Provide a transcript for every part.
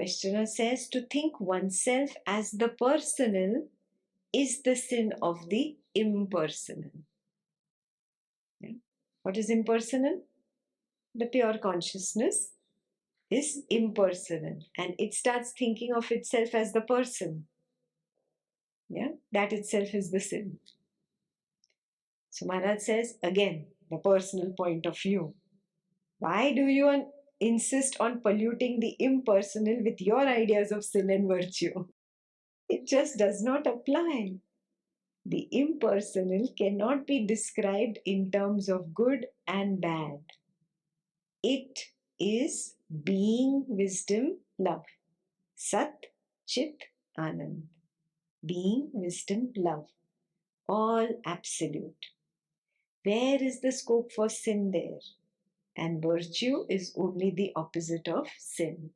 Questioner says to think oneself as the personal is the sin of the impersonal. Yeah. What is impersonal? The pure consciousness is impersonal and it starts thinking of itself as the person. Yeah, that itself is the sin. So Maharaj says, again, the personal point of view. Why do you insist on polluting the impersonal with your ideas of sin and virtue? It just does not apply. The impersonal cannot be described in terms of good and bad. It is being, wisdom, love. Sat, Chit, Anand. Being, wisdom, love. All absolute. Where is the scope for sin there? And virtue is only the opposite of sin.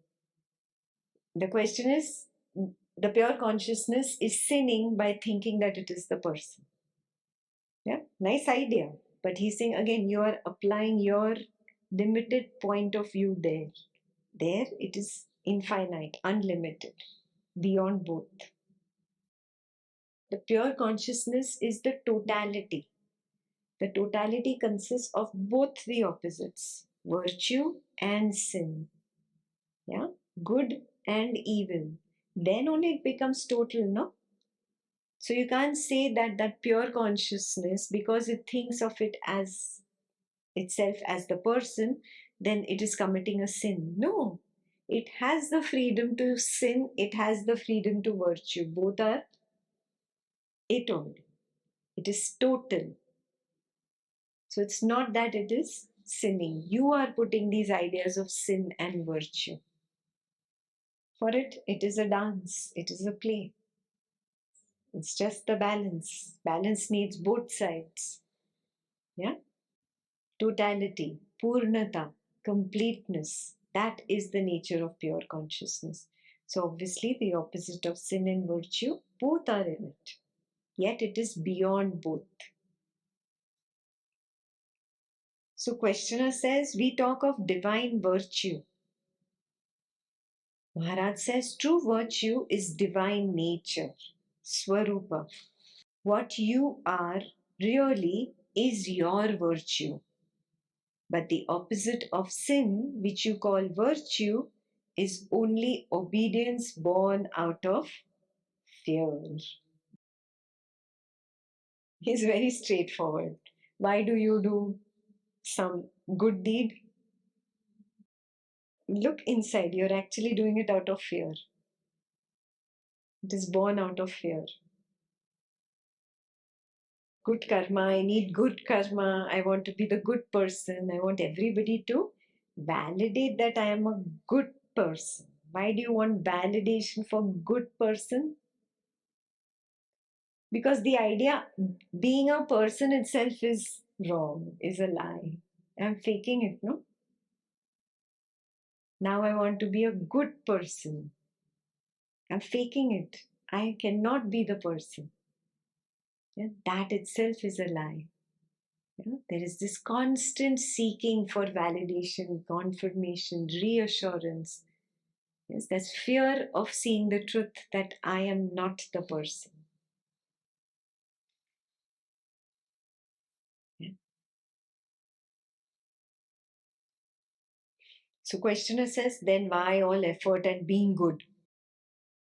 The question is, the pure consciousness is sinning by thinking that it is the person. Yeah, nice idea. But he's saying again, you are applying your limited point of view there. There it is infinite, unlimited, beyond both. The pure consciousness is the totality. The totality consists of both the opposites, virtue and sin. Yeah, good and evil. Then only it becomes total, no? So you can't say that that pure consciousness, because it thinks of it as itself as the person, then it is committing a sin. No, it has the freedom to sin, it has the freedom to virtue. Both are it only. It is total. So it's not that it is sinning. You are putting these ideas of sin and virtue. For it, it is a dance, it is a play. It's just the balance. Balance needs both sides. Yeah? Totality, purnata, completeness. That is the nature of pure consciousness. So obviously the opposite of sin and virtue, both are in it. Yet it is beyond both. So questioner says, we talk of divine virtue. Maharaj says, true virtue is divine nature, Swarupa. What you are really is your virtue. But the opposite of sin, which you call virtue, is only obedience born out of fear. He's very straightforward. Why do you do some good deed? Look inside, you're actually doing it out of fear. It is born out of fear. Good karma, I need good karma, I want to be the good person, I want everybody to validate that I am a good person. Why do you want validation for good person? Because the idea being a person itself is wrong, is a lie. I'm faking it, no? Now I want to be a good person. I'm faking it. I cannot be the person. Yeah, that itself is a lie. Yeah, there is this constant seeking for validation, confirmation, reassurance. Yes, that's fear of seeing the truth that I am not the person. Yeah. So questioner says, then why all effort at being good?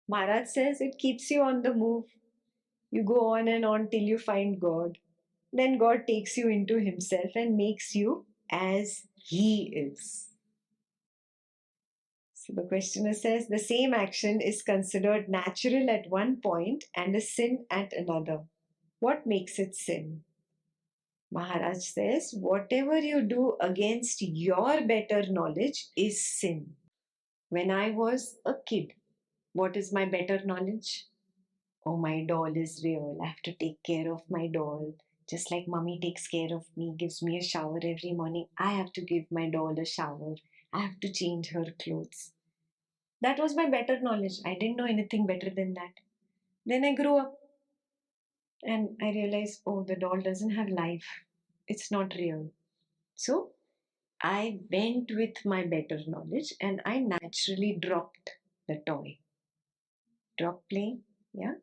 Maharaj says it keeps you on the move. You go on and on till you find God. Then God takes you into Himself and makes you as He is. So the questioner says the same action is considered natural at one point and a sin at another. What makes it sin? Maharaj says whatever you do against your better knowledge is sin. When I was a kid, what is my better knowledge? Oh, my doll is real. I have to take care of my doll. Just like mommy takes care of me, gives me a shower every morning, I have to give my doll a shower. I have to change her clothes. That was my better knowledge. I didn't know anything better than that. Then I grew up and I realized, oh, the doll doesn't have life. It's not real. So I went with my better knowledge and I naturally dropped the toy. Drop playing. Yeah.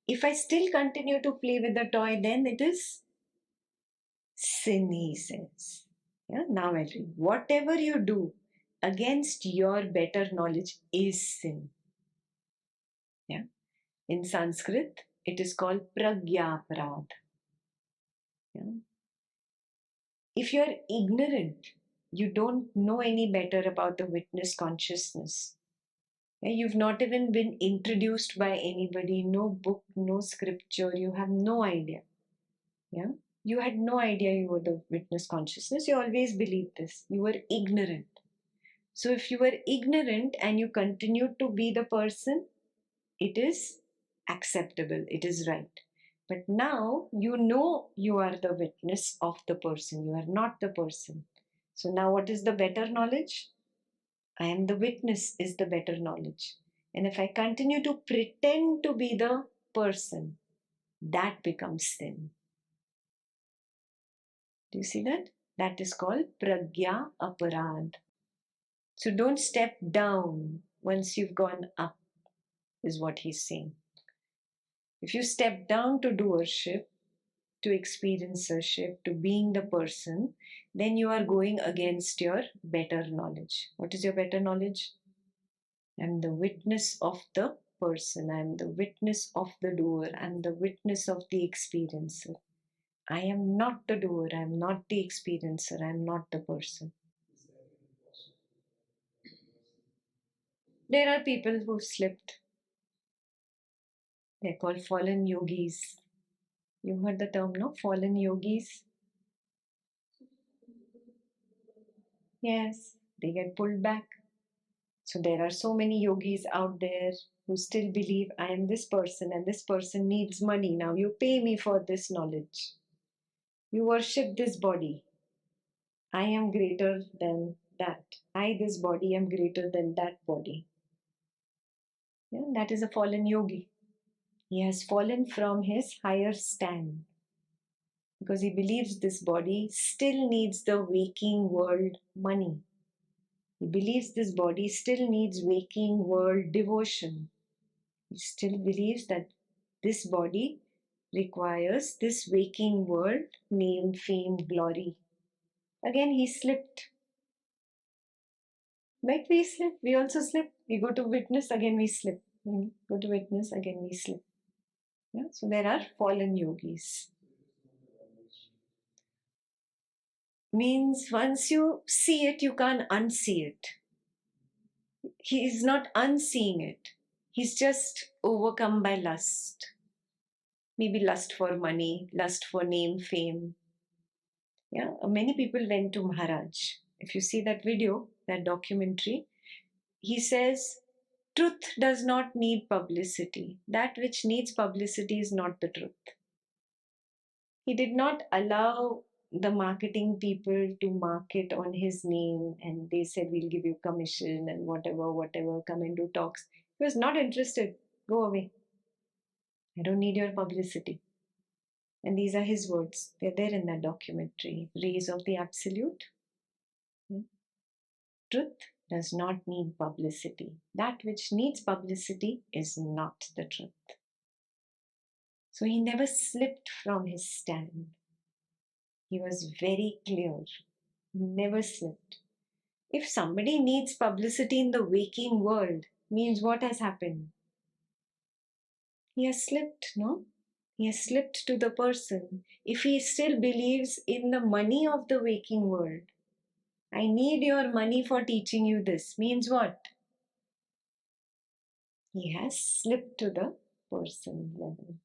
If I still continue to play with the toy, then it is sin, he says. Yeah. Now I read. Whatever you do against your better knowledge is sin. Yeah. In Sanskrit, it is called pragyaparad. Yeah. If you are ignorant, you don't know any better about the witness consciousness. Yeah, you've not even been introduced by anybody, no book, no scripture, you have no idea. Yeah, you had no idea you were the witness consciousness. You always believed this. You were ignorant. So if you were ignorant and you continued to be the person, it is acceptable, it is right. But now you know you are the witness of the person, you are not the person. So now what is the better knowledge? I am the witness, is the better knowledge. And if I continue to pretend to be the person, that becomes sin. Do you see that? That is called pragya aparad. So don't step down once you've gone up, is what he's saying. If you step down to doership, to experiencership, to being the person, then you are going against your better knowledge. What is your better knowledge? I am the witness of the person. I am the witness of the doer. I am the witness of the experiencer. I am not the doer. I am not the experiencer. I am not the person. There are people who slipped. They're called fallen yogis. You heard the term, no? Fallen yogis. Yes, they get pulled back. So there are so many yogis out there who still believe I am this person and this person needs money. Now you pay me for this knowledge. You worship this body. I am greater than that. I, this body, am greater than that body. Yeah, that is a fallen yogi. He has fallen from his higher stand because he believes this body still needs the waking world money. He believes this body still needs waking world devotion. He still believes that this body requires this waking world name, fame, glory. Again, he slipped. Like we slip, we also slip. We go to witness, again we slip. We go to witness, again we slip. Yeah? So there are fallen yogis. Means once you see it, you can't unsee it. He is not unseeing it. He's just overcome by lust. Maybe lust for money, lust for name, fame. Yeah, many people went to Maharaj. If you see that video, that documentary, he says, truth does not need publicity. That which needs publicity is not the truth. He did not allow the marketing people to market on his name and they said, we'll give you commission and whatever, come and do talks. He was not interested. Go away. I don't need your publicity. And these are his words. They're there in that documentary, Rays of the Absolute. Truth does not need publicity. That which needs publicity is not the truth. So he never slipped from his stand. He was very clear. He never slipped. If somebody needs publicity in the waking world, means what has happened? He has slipped, no? He has slipped to the person. If he still believes in the money of the waking world, I need your money for teaching you this, means what? He has slipped to the person level.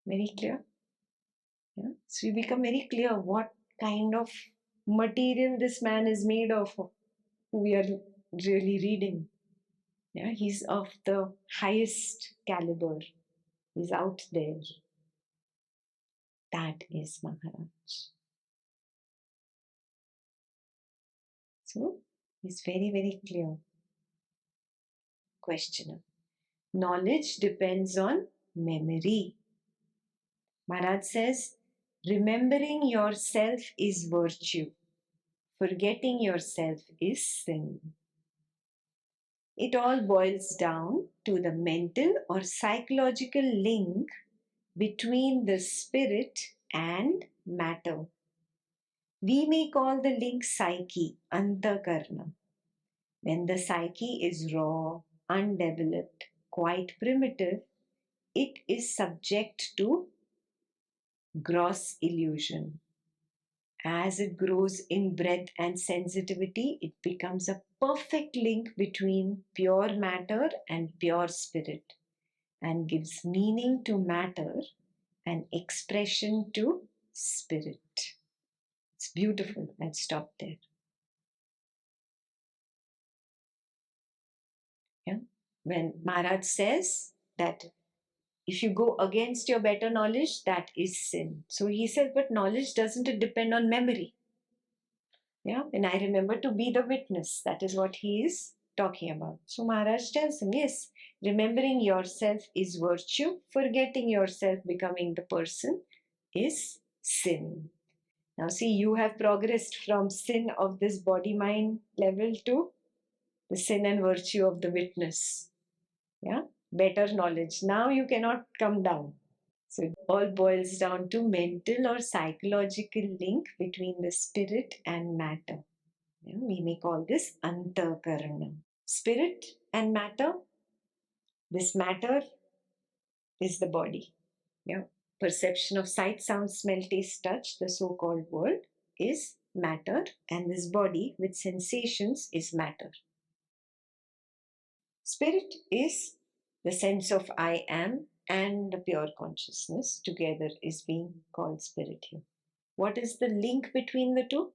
Very clear? Yeah? So we become very clear what kind of material this man is made of, who we are really reading. Yeah, he's of the highest caliber. He's out there. That is Maharaj. So he's very, very clear. Questioner. Knowledge depends on memory. Maharaj says, remembering yourself is virtue. Forgetting yourself is sin. It all boils down to the mental or psychological link between the spirit and matter. We may call the link psyche, antakarna. When the psyche is raw, undeveloped, quite primitive, it is subject to gross illusion. As it grows in breadth and sensitivity, it becomes a perfect link between pure matter and pure spirit and gives meaning to matter and expression to spirit. It's beautiful. Let's stop there. Yeah. When Maharaj says that if you go against your better knowledge, that is sin. So he says, but knowledge doesn't it depend on memory? Yeah, and I remember to be the witness. That is what he is talking about. So Maharaj tells him, yes, remembering yourself is virtue, forgetting yourself, becoming the person, is sin. Now, see, you have progressed from sin of this body mind level to the sin and virtue of the witness. Yeah, better knowledge. Now you cannot come down. So it all boils down to mental or psychological link between the spirit and matter. Yeah, we may call this antakarana. Spirit and matter. This matter is the body. Yeah. Perception of sight, sound, smell, taste, touch, the so-called world, is matter, and this body with sensations is matter. Spirit is the sense of I am and the pure consciousness together is being called spirit here. What is the link between the two?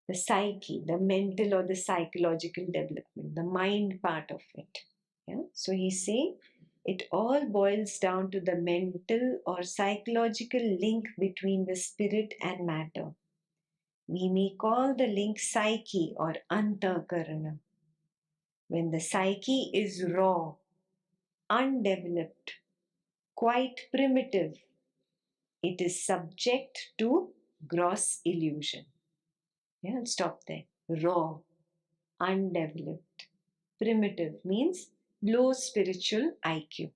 The psyche, the mental or the psychological development, the mind part of it. Yeah? So he's saying it all boils down to the mental or psychological link between the spirit and matter. We may call the link psyche or antakarana. When the psyche is raw, undeveloped, quite primitive, it is subject to gross illusion. Yeah, I'll stop there. Raw, undeveloped, primitive means low spiritual IQ.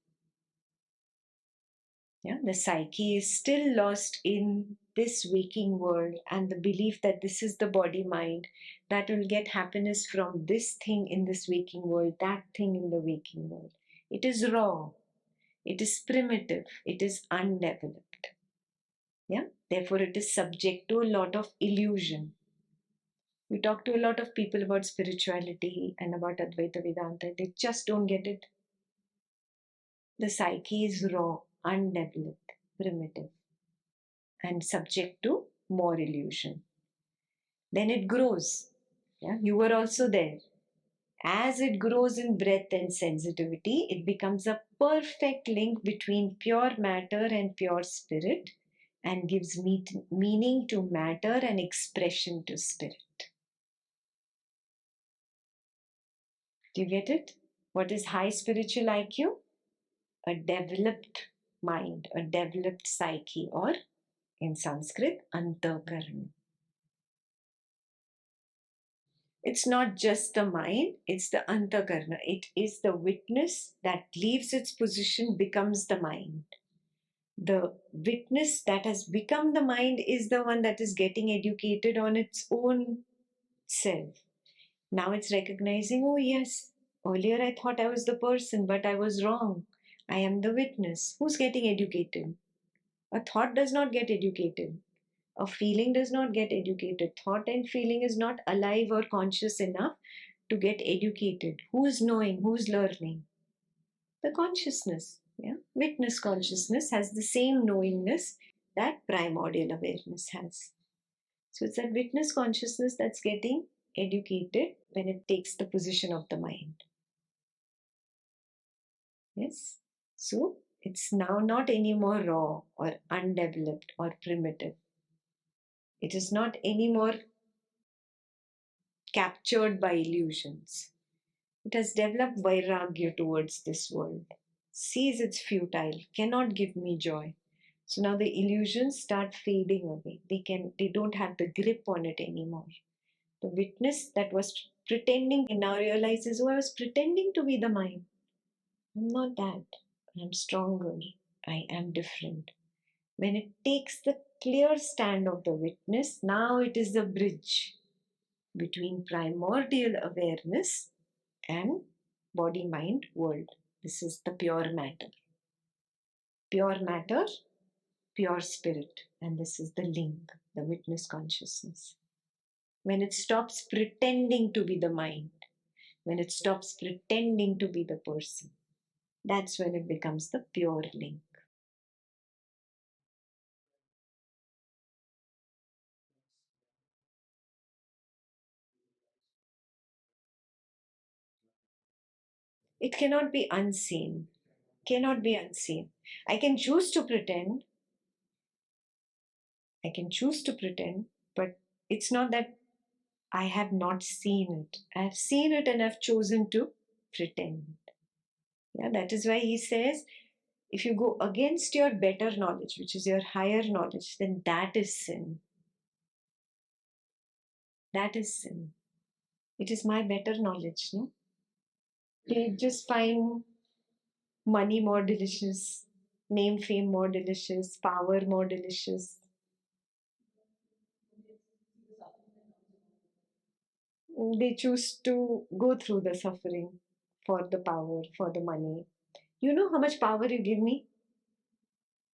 Yeah, the psyche is still lost in this waking world and the belief that this is the body mind that will get happiness from this thing in this waking world, that thing in the waking world. It is raw, it is primitive, it is undeveloped. Yeah, therefore it is subject to a lot of illusion. You talk to a lot of people about spirituality and about Advaita Vedanta, they just don't get it. The psyche is raw, undeveloped, primitive, and subject to more illusion. Then it grows. Yeah? You were also there. As it grows in breadth and sensitivity, it becomes a perfect link between pure matter and pure spirit and gives meaning to matter and expression to spirit. Do you get it? What is high spiritual IQ? A developed mind, a developed psyche, or in Sanskrit, antakarana. It's not just the mind, it's the antakarna. It is the witness that leaves its position, becomes the mind. The witness that has become the mind is the one that is getting educated on its own self. Now it's recognizing, oh yes, earlier I thought I was the person, but I was wrong. I am the witness. Who's getting educated? A thought does not get educated. A feeling does not get educated. Thought and feeling is not alive or conscious enough to get educated. Who is knowing? Who is learning? The consciousness. Yeah? Witness consciousness has the same knowingness that primordial awareness has. So it's that witness consciousness that's getting educated when it takes the position of the mind. Yes? So it's now not anymore raw or undeveloped or primitive. It is not anymore captured by illusions. It has developed vairagya towards this world, sees it's futile, cannot give me joy. So now the illusions start fading away. They don't have the grip on it anymore. The witness that was pretending now realizes, oh, I was pretending to be the mind. I'm not that. I'm stronger. I am different. When it takes the clear stand of the witness, now it is the bridge between primordial awareness and body mind world. This is the pure matter. Pure matter, pure spirit. And this is the link, the witness consciousness. When it stops pretending to be the mind, when it stops pretending to be the person, that's when it becomes the pure link. It cannot be unseen. Cannot be unseen. I can choose to pretend. I can choose to pretend, but it's not that I have not seen it. I have seen it and I've chosen to pretend. Yeah, that is why he says, if you go against your better knowledge, which is your higher knowledge, then that is sin. That is sin. It is my better knowledge, no? They just find money more delicious, name, fame more delicious, power more delicious. They choose to go through the suffering for the power, for the money. You know how much power you give me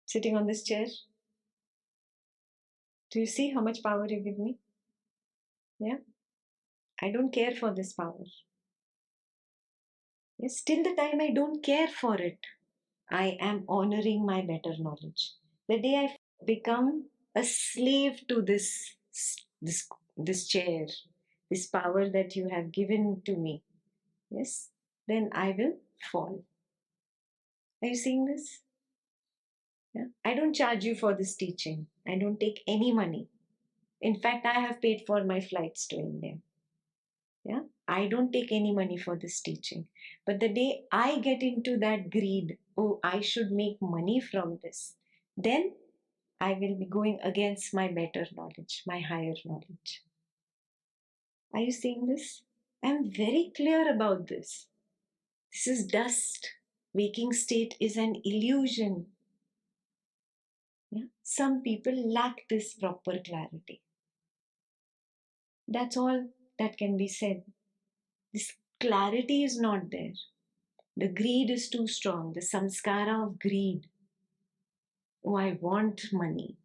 sitting on this chair? Do you see how much power you give me? Yeah. I don't care for this power. Yes, till the time I don't care for it, I am honoring my better knowledge. The day I become a slave to this this chair, this power that you have given to me, yes, then I will fall. Are you seeing this? Yeah. I don't charge you for this teaching. I don't take any money. In fact, I have paid for my flights to India. Yeah. I don't take any money for this teaching. But the day I get into that greed, oh, I should make money from this, then I will be going against my better knowledge, my higher knowledge. Are you seeing this? I'm very clear about this. This is dust. Waking state is an illusion. Yeah? Some people lack this proper clarity. That's all that can be said. This clarity is not there. The greed is too strong. The samskara of greed. Oh, I want money.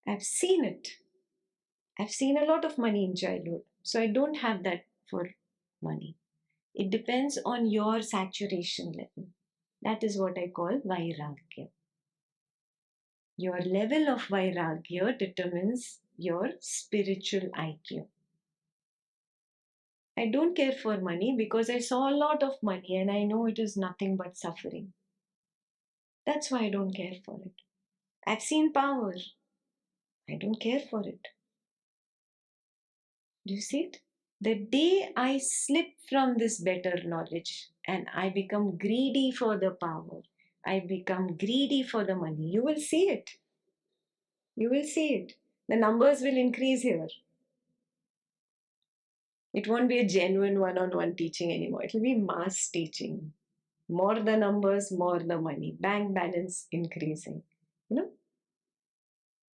I've seen it. I've seen a lot of money in childhood. So I don't have that for money. It depends on your saturation level. That is what I call vairagya. Your level of vairagya determines your spiritual IQ. I don't care for money because I saw a lot of money and I know it is nothing but suffering. That's why I don't care for it. I've seen power. I don't care for it. Do you see it? The day I slip from this better knowledge and I become greedy for the power, I become greedy for the money, you will see it. You will see it. The numbers will increase here. It won't be a genuine one on one teaching anymore. It will be mass teaching. More the numbers, more the money. Bank balance increasing. You know,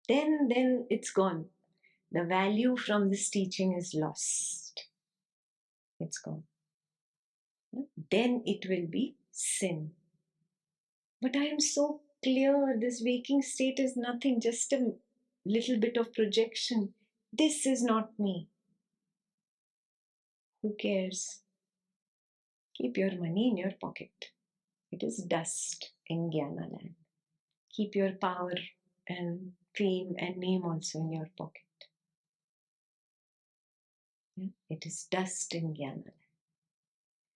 then it's gone. The value from this teaching is lost. It's gone. Then it will be sin. But I am so clear this waking state is nothing, just a little bit of projection. This is not me. Who cares? Keep your money in your pocket. It is dust in Jnana land. Keep your power and fame and name also in your pocket. Yeah? It is dust in Jnana land.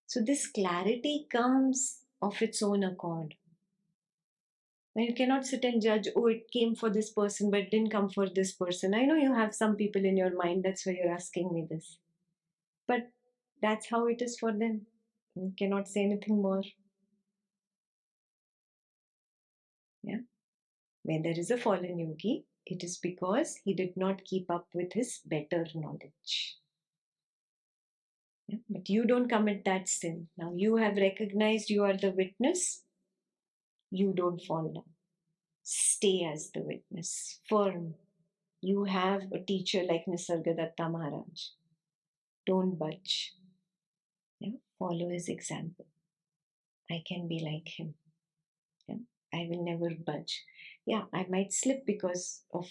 So this clarity comes of its own accord. Now you cannot sit and judge, oh, it came for this person, but didn't come for this person. I know you have some people in your mind, that's why you're asking me this. But that's how it is for them. You cannot say anything more. Yeah. Where there is a fallen yogi, it is because he did not keep up with his better knowledge. Yeah? But you don't commit that sin. Now you have recognized you are the witness, you don't fall down. Stay as the witness, firm. You have a teacher like Nisargadatta Maharaj. Don't budge. Yeah? Follow his example. I can be like him. Yeah? I will never budge. Yeah, I might slip because of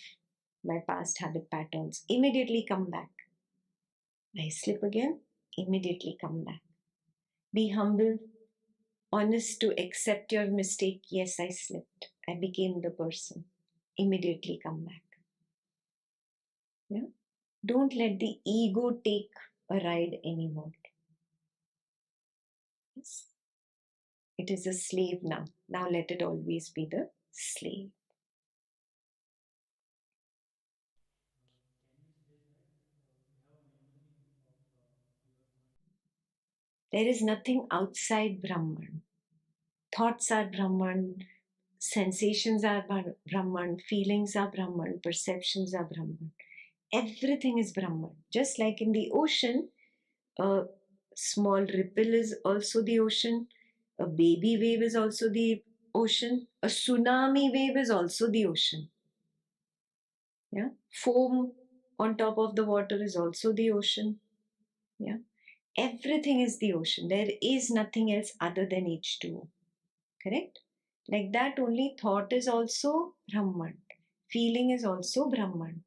my past habit patterns. Immediately come back. I slip again, immediately come back. Be humble, honest to accept your mistake. Yes, I slipped. I became the person. Immediately come back. Yeah? Don't let the ego take a ride anymore. Yes. It is a slave now. Now let it always be the slave. There is nothing outside Brahman. Thoughts are Brahman, sensations are Brahman, feelings are Brahman, perceptions are Brahman. Everything is Brahman. Just like in the ocean, a small ripple is also the ocean, a baby wave is also the ocean, a tsunami wave is also the ocean. Yeah, foam on top of the water is also the ocean. Yeah, everything is the ocean. There is nothing else other than H2O. Correct? Like that, only thought is also Brahman, feeling is also Brahman,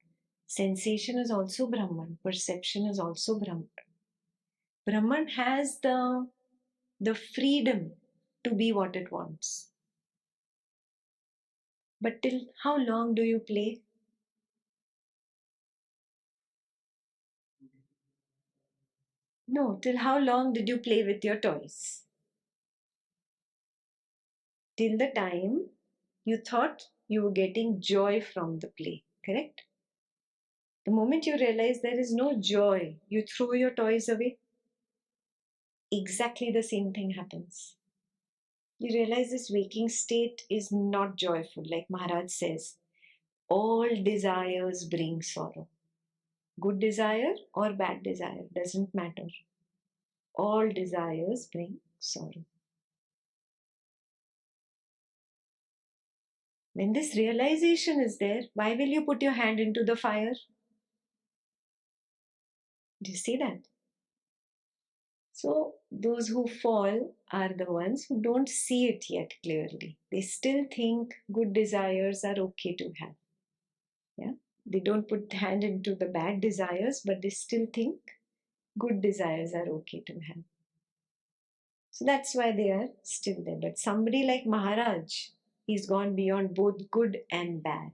sensation is also Brahman, perception is also Brahman. Brahman has the freedom to be what it wants. But till how long do you play? No, till how long did you play with your toys? Till the time you thought you were getting joy from the play, correct? The moment you realize there is no joy, you throw your toys away. Exactly the same thing happens. You realize this waking state is not joyful, like Maharaj says. All desires bring sorrow. Good desire or bad desire doesn't matter. All desires bring sorrow. When this realization is there, why will you put your hand into the fire? Do you see that? So, those who fall are the ones who don't see it yet clearly. They still think good desires are okay to have. Yeah? They don't put hand into the bad desires, but they still think good desires are okay to have. So that's why they are still there. But somebody like Maharaj, he's gone beyond both good and bad.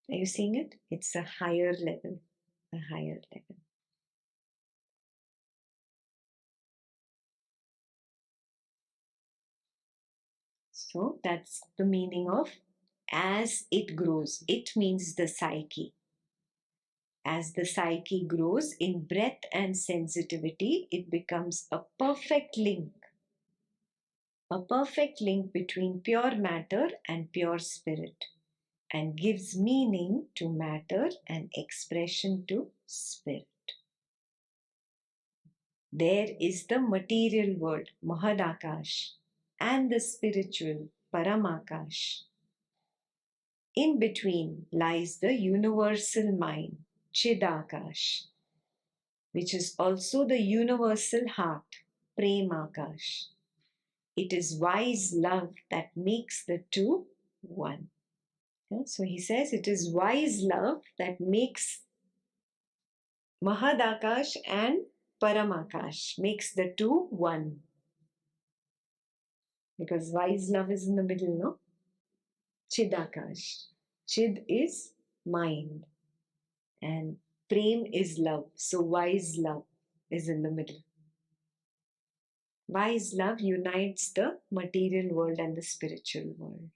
Are you seeing it? It's a higher level, a higher level. So that's the meaning of as it grows. It means the psyche. As the psyche grows in breadth and sensitivity, it becomes a perfect link between pure matter and pure spirit, and gives meaning to matter and expression to spirit. There is the material world, Mahadakash, and the spiritual, Paramakash. In between lies the universal mind, Chidakash, which is also the universal heart, Premakash. It is wise love that makes the two one. Yeah, so he says it is wise love that makes Mahadakash and Paramakash, makes the two one. Because wise love is in the middle, no? Chidakash. Chid is mind and Prem is love. So wise love is in the middle. Wise love unites the material world and the spiritual world.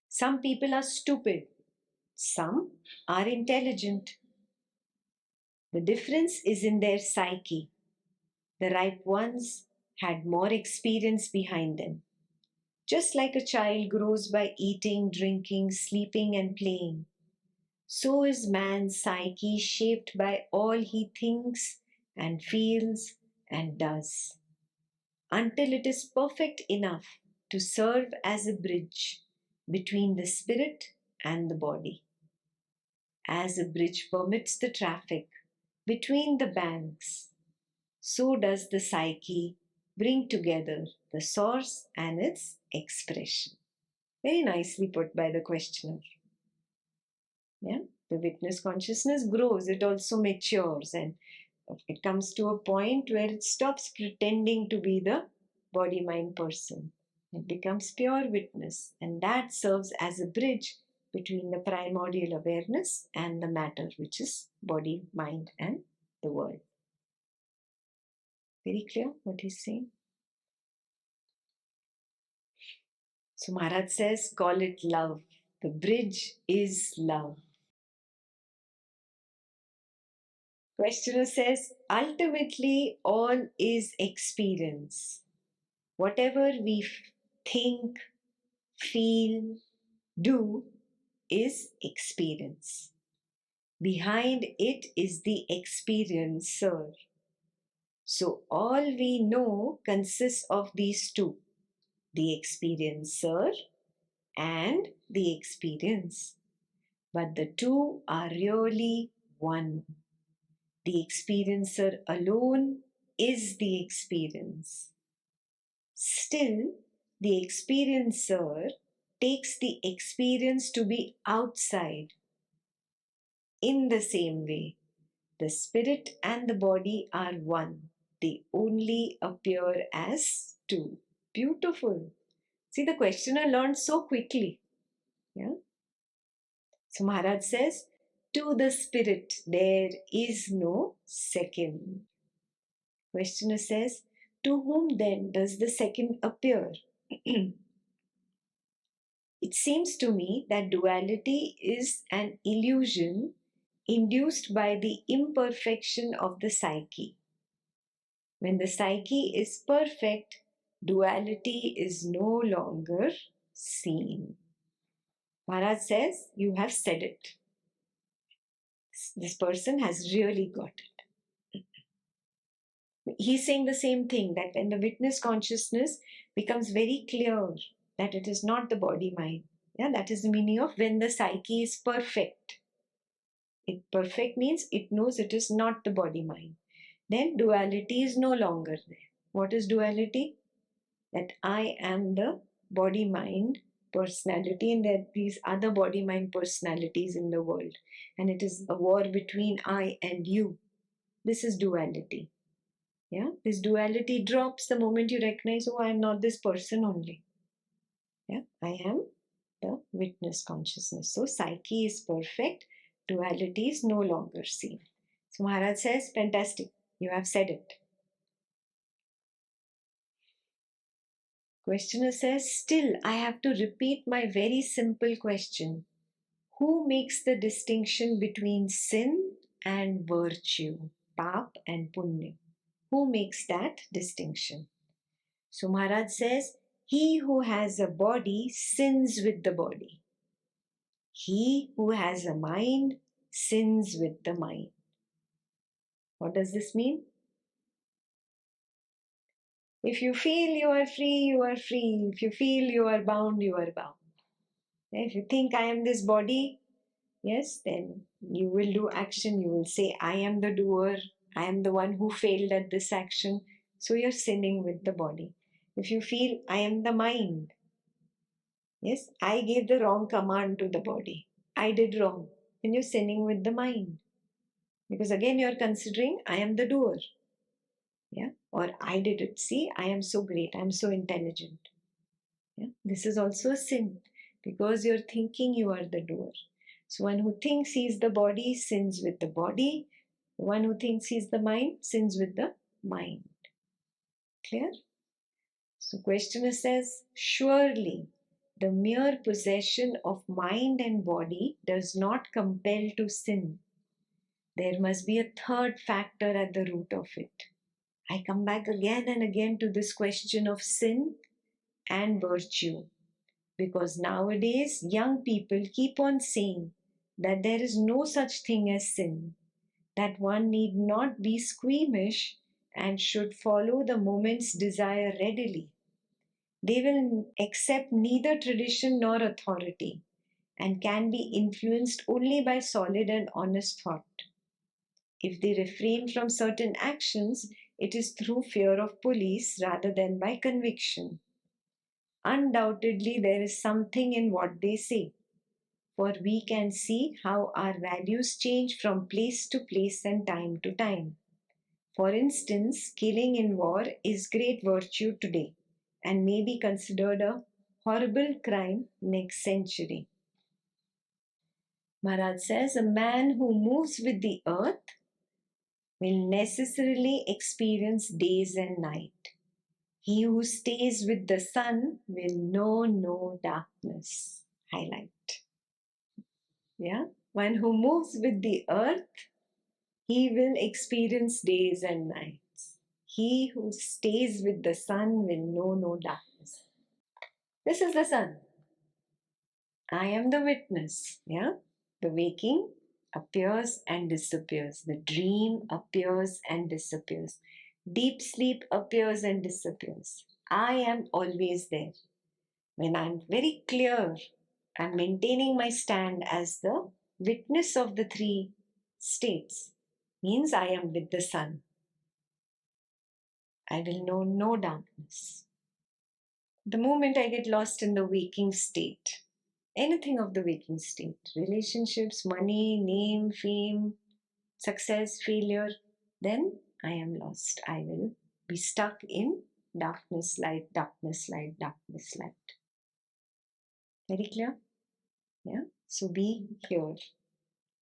Some people are stupid, some are intelligent. The difference is in their psyche. The ripe ones had more experience behind them. Just like a child grows by eating, drinking, sleeping, and playing, so is man's psyche shaped by all he thinks and feels and does, until it is perfect enough to serve as a bridge between the spirit and the body. As a bridge permits the traffic between the banks, so does the psyche bring together the source and its expression. Very nicely put by the questioner. Yeah, the witness consciousness grows, it also matures, and it comes to a point where it stops pretending to be the body mind person. It becomes pure witness, and that serves as a bridge between the primordial awareness and the matter, which is body, mind, and the world. Very clear what he's saying? So Maharaj says, call it love. The bridge is love. Questioner says, ultimately, all is experience. Whatever we think, feel, do is experience. Behind it is the experiencer. So all we know consists of these two, the experiencer and the experience. But the two are really one. The experiencer alone is the experience. Still, the experiencer takes the experience to be outside. In the same way, the spirit and the body are one. They only appear as two. Beautiful. See, the questioner learned so quickly. Yeah. So Maharaj says, to the spirit there is no second. Questioner says, to whom then does the second appear? It seems to me that duality is an illusion induced by the imperfection of the psyche. When the psyche is perfect, duality is no longer seen. Maharaj says, you have said it. This person has really got it. He's saying the same thing, that when the witness consciousness becomes very clear that it is not the body mind. Yeah, that is the meaning of when the psyche is perfect. It perfect means it knows it is not the body mind. Then duality is no longer there. What is duality? That I am the body mind personality and there are these other body mind personalities in the world. And it is a war between I and you. This is duality. Yeah, this duality drops the moment you recognize, oh, I am not this person only. Yeah, I am the witness consciousness. So psyche is perfect, duality is no longer seen. So Maharaj says, fantastic, you have said it. Questioner says, still I have to repeat my very simple question. Who makes the distinction between sin and virtue, pap and punya? Who makes that distinction? So Maharaj says, he who has a body sins with the body. He who has a mind sins with the mind. What does this mean? If you feel you are free, you are free. If you feel you are bound, you are bound. If you think I am this body, yes, then you will do action. You will say, I am the doer. I am the one who failed at this action. So you're sinning with the body. If you feel I am the mind, yes, I gave the wrong command to the body. I did wrong. Then you're sinning with the mind. Because again, you're considering I am the doer. Yeah. Or I did it. See, I am so great. I'm so intelligent. Yeah. This is also a sin because you're thinking you are the doer. So one who thinks he is the body sins with the body. One who thinks he is the mind sins with the mind. Clear? So questioner says, surely the mere possession of mind and body does not compel to sin. There must be a third factor at the root of it. I come back again and again to this question of sin and virtue, because nowadays young people keep on saying that there is no such thing as sin, that one need not be squeamish and should follow the moment's desire readily. They will accept neither tradition nor authority and can be influenced only by solid and honest thought. If they refrain from certain actions, it is through fear of police rather than by conviction. Undoubtedly, there is something in what they say, for we can see how our values change from place to place and time to time. For instance, killing in war is great virtue today and may be considered a horrible crime next century. Maharaj says a man who moves with the earth will necessarily experience days and night. He who stays with the sun will know no darkness. Highlight. Yeah. One who moves with the earth, he will experience days and nights. He who stays with the sun will know no darkness. This is the sun. I am the witness. Yeah. The waking appears and disappears. The dream appears and disappears. Deep sleep appears and disappears. I am always there. When I'm very clear, I'm maintaining my stand as the witness of the three states. Means I am with the sun. I will know no darkness. The moment I get lost in the waking state, anything of the waking state, relationships, money, name, fame, success, failure, then I am lost. I will be stuck in darkness, light, darkness, light, darkness, light. Very clear? Yeah. So be here,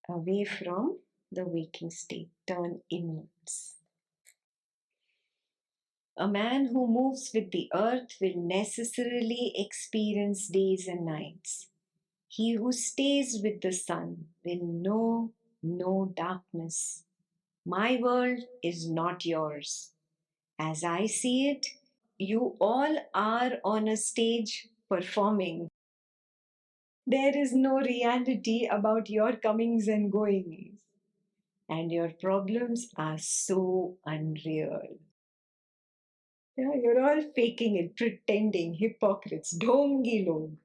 away from the waking state, turn inwards. A man who moves with the earth will necessarily experience days and nights. He who stays with the sun will know no darkness. My world is not yours. As I see it, you all are on a stage performing. There is no reality about your comings and goings, and your problems are so unreal. Yeah, you're all faking it, pretending, hypocrites, dhongi log.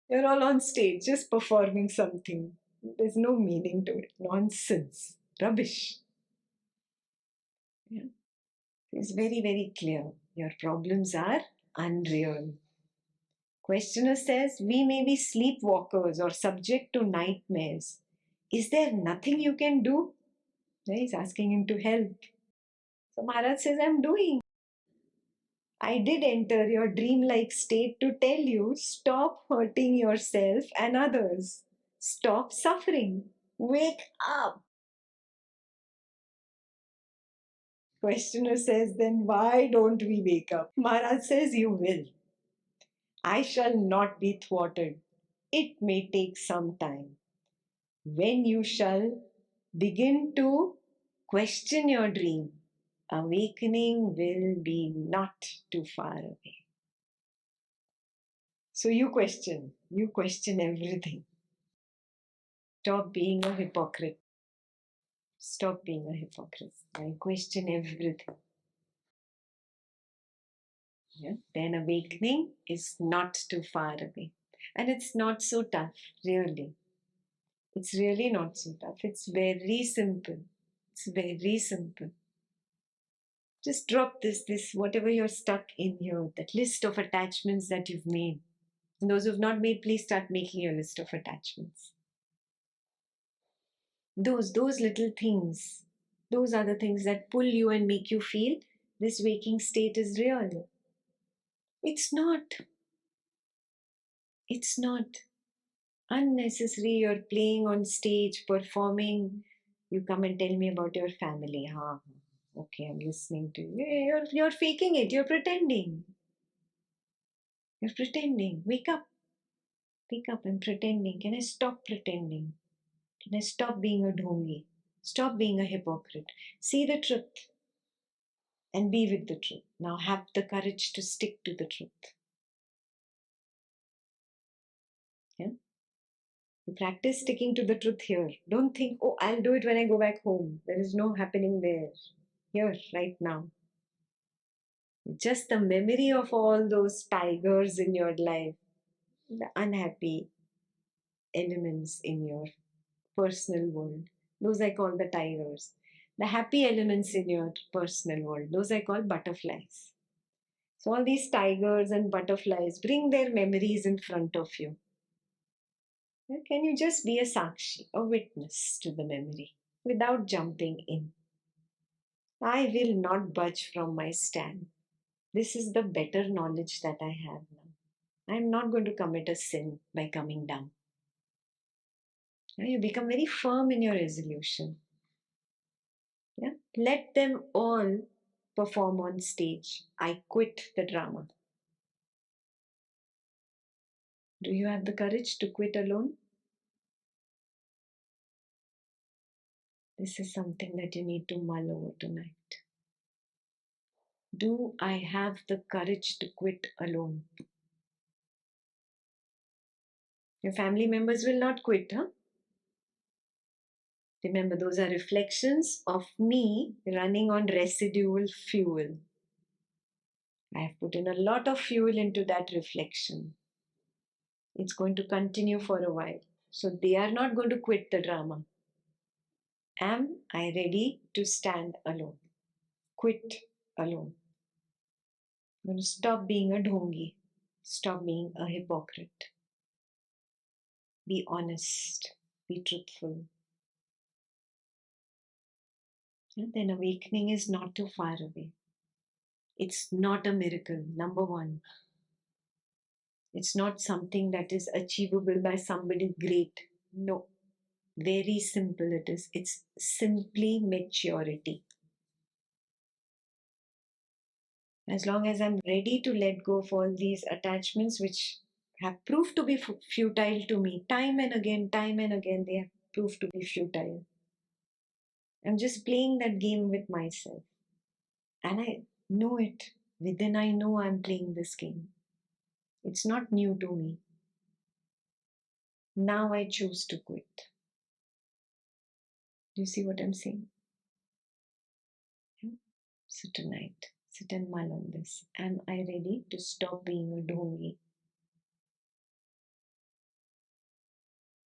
You're all on stage just performing something. There's no meaning to it. Nonsense. Rubbish. Yeah. It's very, very clear. Your problems are unreal. Questioner says, we may be sleepwalkers or subject to nightmares. Is there nothing you can do? He's asking him to help. So Maharaj says, I'm doing. I did enter your dreamlike state to tell you, stop hurting yourself and others. Stop suffering. Wake up. Questioner says, then why don't we wake up? Maharaj says, you will. I shall not be thwarted. It may take some time. When you shall begin to question your dream, awakening will be not too far away. So you question everything. Stop being a hypocrite. Stop being a hypocrite. I question everything. Yeah? Then awakening is not too far away. And it's not so tough, really. It's really not so tough. It's very simple. It's very simple. Just drop this, whatever you're stuck in here, that list of attachments that you've made. And those who've not made, please start making your list of attachments. Those little things, those are the things that pull you and make you feel this waking state is real. It's not. It's not. Unnecessary. You're playing on stage, performing. You come and tell me about your family. Huh? Okay, I'm listening to you. You're faking it. You're pretending. You're pretending. Wake up. Wake up. I'm pretending. Can I stop pretending? Can I stop being a dhongi? Stop being a hypocrite. See the truth and be with the truth. Now have the courage to stick to the truth. Yeah? You practice sticking to the truth here. Don't think, oh, I'll do it when I go back home. There is no happening there. Here, right now. Just the memory of all those tigers in your life, the unhappy elements in your personal world, those I call the tigers. The happy elements in your personal world, those I call butterflies. So, all these tigers and butterflies bring their memories in front of you. Can you just be a sakshi, a witness to the memory without jumping in? I will not budge from my stand. This is the better knowledge that I have now. I am not going to commit a sin by coming down. You become very firm in your resolution. Yeah? Let them all perform on stage. I quit the drama. Do you have the courage to quit alone? This is something that you need to mull over tonight. Do I have the courage to quit alone? Your family members will not quit, huh? Remember, those are reflections of me running on residual fuel. I have put in a lot of fuel into that reflection. It's going to continue for a while. So they are not going to quit the drama. Am I ready to stand alone? Quit alone. I'm going to stop being a dhongi. Stop being a hypocrite. Be honest. Be truthful. And then awakening is not too far away. It's not a miracle, number one. It's not something that is achievable by somebody great. No. Very simple it is. It's simply maturity. As long as I'm ready to let go of all these attachments which have proved to be futile to me, time and again, they have proved to be futile. I'm just playing that game with myself. And I know it. Within, I know I'm playing this game. It's not new to me. Now I choose to quit. Do you see what I'm saying? Yeah? So tonight, sit and mull on this. Am I ready to stop being a dhongi?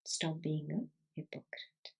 Stop being a hypocrite.